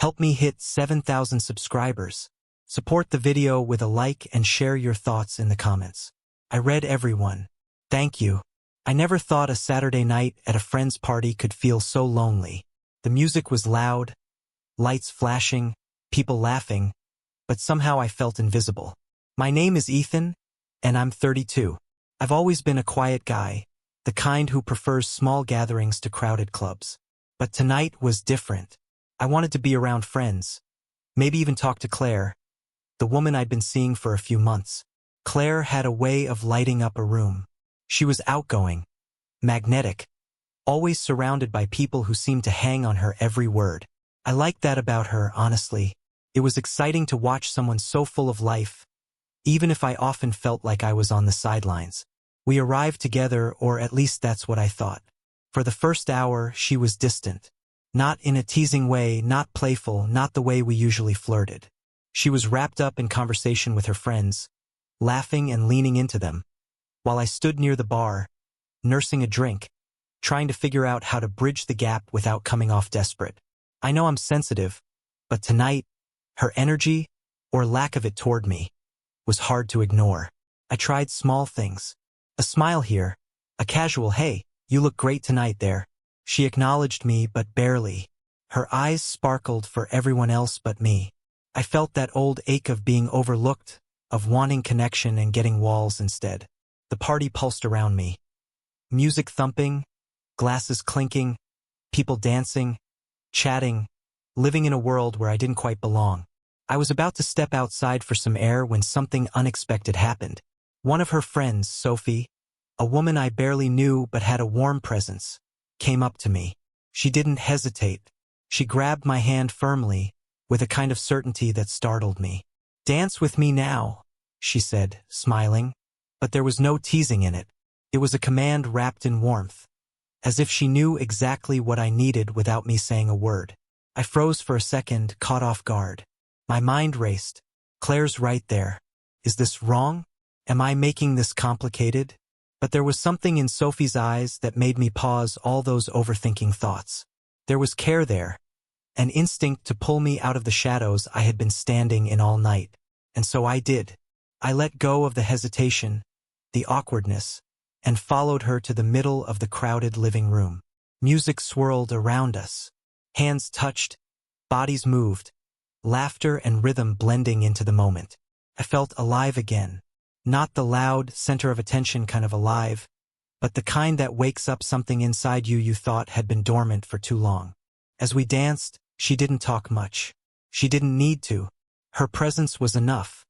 Help me hit 7,000 subscribers. Support the video with a like and share your thoughts in the comments. I read everyone. Thank you. I never thought a Saturday night at a friend's party could feel so lonely. The music was loud, lights flashing, people laughing, but somehow I felt invisible. My name is Ethan, and I'm 32. I've always been a quiet guy, the kind who prefers small gatherings to crowded clubs. But tonight was different. I wanted to be around friends, maybe even talk to Claire, the woman I'd been seeing for a few months. Claire had a way of lighting up a room. She was outgoing, magnetic, always surrounded by people who seemed to hang on her every word. I liked that about her, honestly. It was exciting to watch someone so full of life, even if I often felt like I was on the sidelines. We arrived together, or at least that's what I thought. For the first hour, she was distant. Not in a teasing way, not playful, not the way we usually flirted. She was wrapped up in conversation with her friends, laughing and leaning into them, while I stood near the bar, nursing a drink, trying to figure out how to bridge the gap without coming off desperate. I know I'm sensitive, but tonight, her energy, or lack of it toward me, was hard to ignore. I tried small things. A smile here, a casual "Hey, you look great tonight there." She acknowledged me, but barely. Her eyes sparkled for everyone else but me. I felt that old ache of being overlooked, of wanting connection and getting walls instead. The party pulsed around me. Music thumping, glasses clinking, people dancing, chatting, living in a world where I didn't quite belong. I was about to step outside for some air when something unexpected happened. One of her friends, Sophie, a woman I barely knew but had a warm presence, came up to me. She didn't hesitate. She grabbed my hand firmly, with a kind of certainty that startled me. "Dance with me now," she said, smiling, but there was no teasing in it. It was a command wrapped in warmth, as if she knew exactly what I needed without me saying a word. I froze for a second, caught off guard. My mind raced. Claire's right there. Is this wrong? Am I making this complicated? But there was something in Sophie's eyes that made me pause all those overthinking thoughts. There was care there, an instinct to pull me out of the shadows I had been standing in all night. And so I did. I let go of the hesitation, the awkwardness, and followed her to the middle of the crowded living room. Music swirled around us. Hands touched, bodies moved, laughter and rhythm blending into the moment. I felt alive again. Not the loud, center of attention kind of alive, but the kind that wakes up something inside you thought had been dormant for too long. As we danced, she didn't talk much. She didn't need to. Her presence was enough,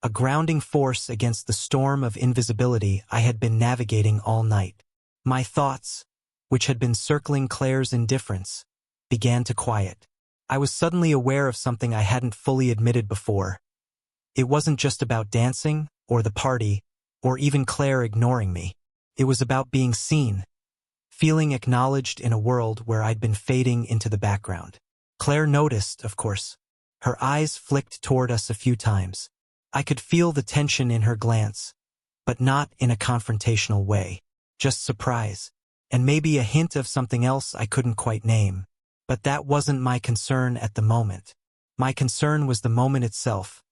a grounding force against the storm of invisibility I had been navigating all night. My thoughts, which had been circling Claire's indifference, began to quiet. I was suddenly aware of something I hadn't fully admitted before. It wasn't just about dancing, or the party, or even Claire ignoring me. It was about being seen, feeling acknowledged in a world where I'd been fading into the background. Claire noticed, of course. Her eyes flicked toward us a few times. I could feel the tension in her glance, but not in a confrontational way. Just surprise, and maybe a hint of something else I couldn't quite name. But that wasn't my concern at the moment. My concern was the moment itself.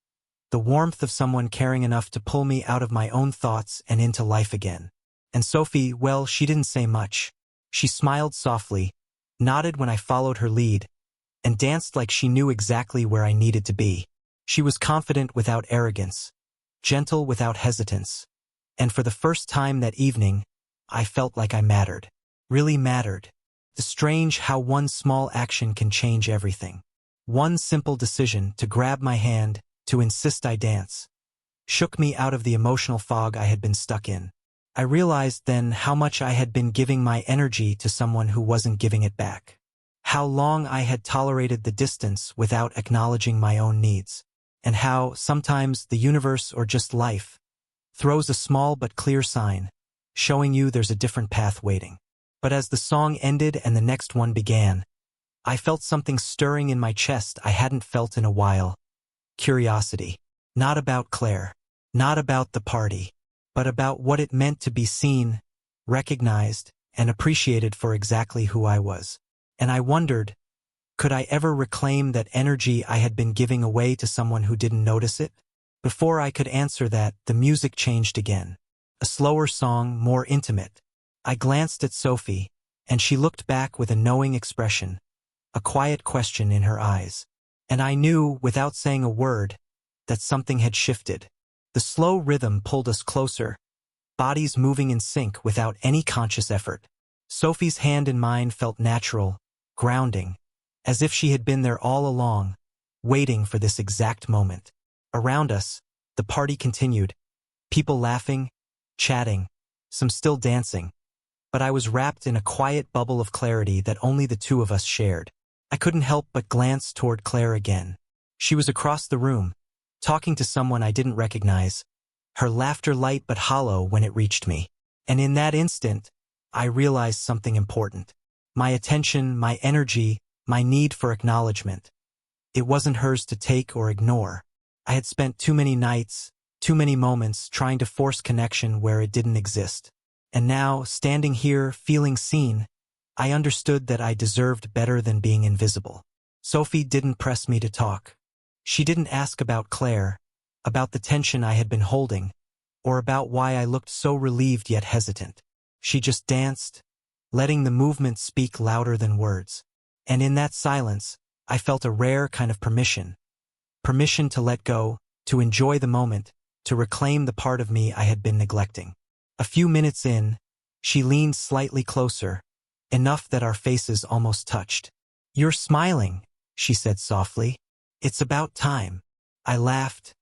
The warmth of someone caring enough to pull me out of my own thoughts and into life again. And Sophie, well, she didn't say much. She smiled softly, nodded when I followed her lead, and danced like she knew exactly where I needed to be. She was confident without arrogance, gentle without hesitance. And for the first time that evening, I felt like I mattered. Really mattered. The strange how one small action can change everything. One simple decision to grab my hand, to insist I dance, shook me out of the emotional fog I had been stuck in. I realized then how much I had been giving my energy to someone who wasn't giving it back. How long I had tolerated the distance without acknowledging my own needs. And how, sometimes, the universe or just life throws a small but clear sign, showing you there's a different path waiting. But as the song ended and the next one began, I felt something stirring in my chest I hadn't felt in a while. Curiosity. Not about Claire. Not about the party. But about what it meant to be seen, recognized, and appreciated for exactly who I was. And I wondered, Could I ever reclaim that energy I had been giving away to someone who didn't notice it? Before I could answer that, the music changed again. A slower song, more intimate. I glanced at Sophie, and she looked back with a knowing expression, a quiet question in her eyes. And I knew, without saying a word, that something had shifted. The slow rhythm pulled us closer, bodies moving in sync without any conscious effort. Sophie's hand in mine felt natural, grounding, as if she had been there all along, waiting for this exact moment. Around us, the party continued, people laughing, chatting, some still dancing. But I was wrapped in a quiet bubble of clarity that only the two of us shared. I couldn't help but glance toward Claire again. She was across the room, talking to someone I didn't recognize, her laughter light but hollow when it reached me. And in that instant, I realized something important. My attention, my energy, my need for acknowledgement. It wasn't hers to take or ignore. I had spent too many nights, too many moments trying to force connection where it didn't exist. And now, standing here, feeling seen, I understood that I deserved better than being invisible. Sophie didn't press me to talk. She didn't ask about Claire, about the tension I had been holding, or about why I looked so relieved yet hesitant. She just danced, letting the movement speak louder than words. And in that silence, I felt a rare kind of permission. Permission to let go, to enjoy the moment, to reclaim the part of me I had been neglecting. A few minutes in, she leaned slightly closer, enough that our faces almost touched. "You're smiling," she said softly. "It's about time." I laughed,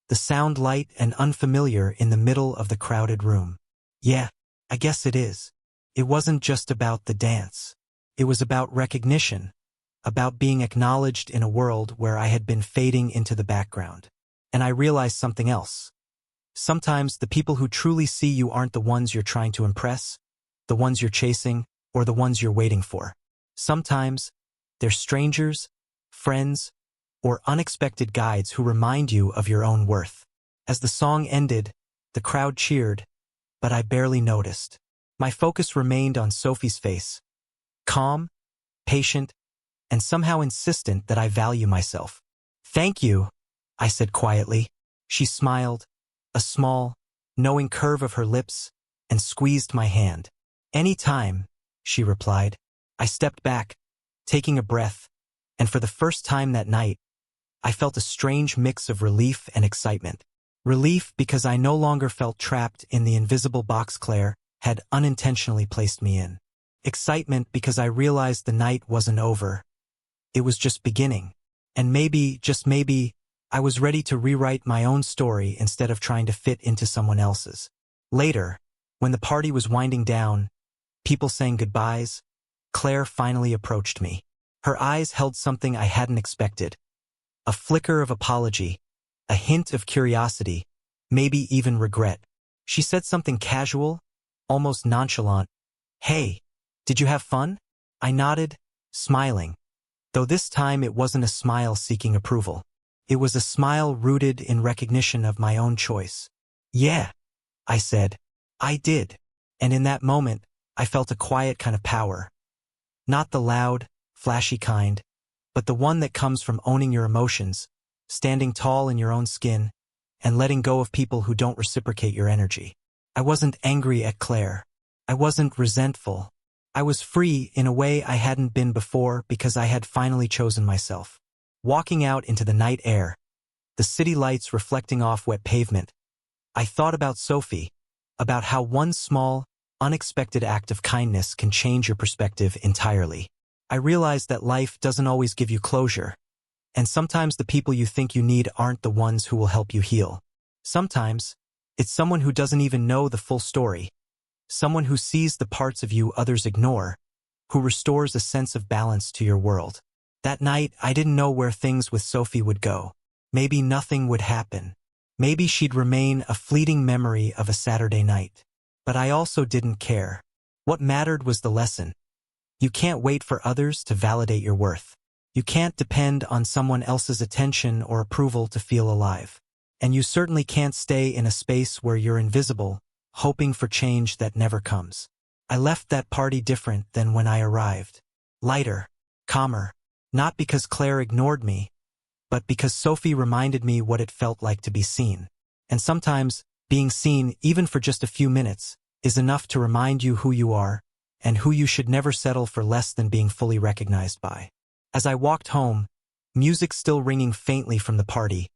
the sound light and unfamiliar in the middle of the crowded room. "Yeah, I guess it is." It wasn't just about the dance. It was about recognition, about being acknowledged in a world where I had been fading into the background. And I realized something else. Sometimes the people who truly see you aren't the ones you're trying to impress, the ones you're chasing, or the ones you're waiting for. Sometimes they're strangers, friends, or unexpected guides who remind you of your own worth. As the song ended, the crowd cheered, but I barely noticed. My focus remained on Sophie's face, calm, patient, and somehow insistent that I value myself. "Thank you," I said quietly. She smiled, a small, knowing curve of her lips, and squeezed my hand. "Any time," she replied. I stepped back, taking a breath, and for the first time that night, I felt a strange mix of relief and excitement. Relief because I no longer felt trapped in the invisible box Claire had unintentionally placed me in. Excitement because I realized the night wasn't over. It was just beginning. And maybe, just maybe, I was ready to rewrite my own story instead of trying to fit into someone else's. Later, when the party was winding down, people saying goodbyes, Claire finally approached me. Her eyes held something I hadn't expected. A flicker of apology, a hint of curiosity, maybe even regret. She said something casual, almost nonchalant. "Hey, did you have fun?" I nodded, smiling, though this time it wasn't a smile seeking approval. It was a smile rooted in recognition of my own choice. "Yeah," I said. "I did." And in that moment, I felt a quiet kind of power. Not the loud, flashy kind, but the one that comes from owning your emotions, standing tall in your own skin, and letting go of people who don't reciprocate your energy. I wasn't angry at Claire. I wasn't resentful. I was free in a way I hadn't been before because I had finally chosen myself. Walking out into the night air, the city lights reflecting off wet pavement, I thought about Sophie, about how one small, unexpected act of kindness can change your perspective entirely. I realized that life doesn't always give you closure, and sometimes the people you think you need aren't the ones who will help you heal. Sometimes, it's someone who doesn't even know the full story, someone who sees the parts of you others ignore, who restores a sense of balance to your world. That night, I didn't know where things with Sophie would go. Maybe nothing would happen. Maybe she'd remain a fleeting memory of a Saturday night. But I also didn't care. What mattered was the lesson. You can't wait for others to validate your worth. You can't depend on someone else's attention or approval to feel alive. And you certainly can't stay in a space where you're invisible, hoping for change that never comes. I left that party different than when I arrived. Lighter, calmer, Not because Claire ignored me, but because Sophie reminded me what it felt like to be seen. And sometimes, being seen, even for just a few minutes, is enough to remind you who you are, and who you should never settle for less than being fully recognized by. As I walked home, music still ringing faintly from the party,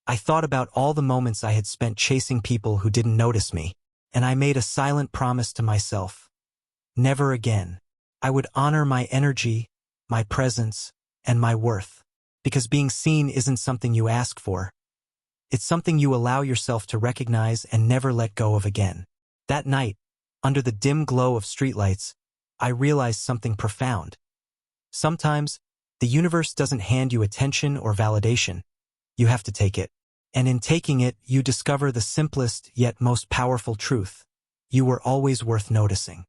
I thought about all the moments I had spent chasing people who didn't notice me, and I made a silent promise to myself. Never again. I would honor my energy, my presence, and my worth, because being seen isn't something you ask for. It's something you allow yourself to recognize and never let go of again. That night, under the dim glow of streetlights, I realized something profound. Sometimes, the universe doesn't hand you attention or validation. You have to take it. And in taking it, you discover the simplest yet most powerful truth. You were always worth noticing.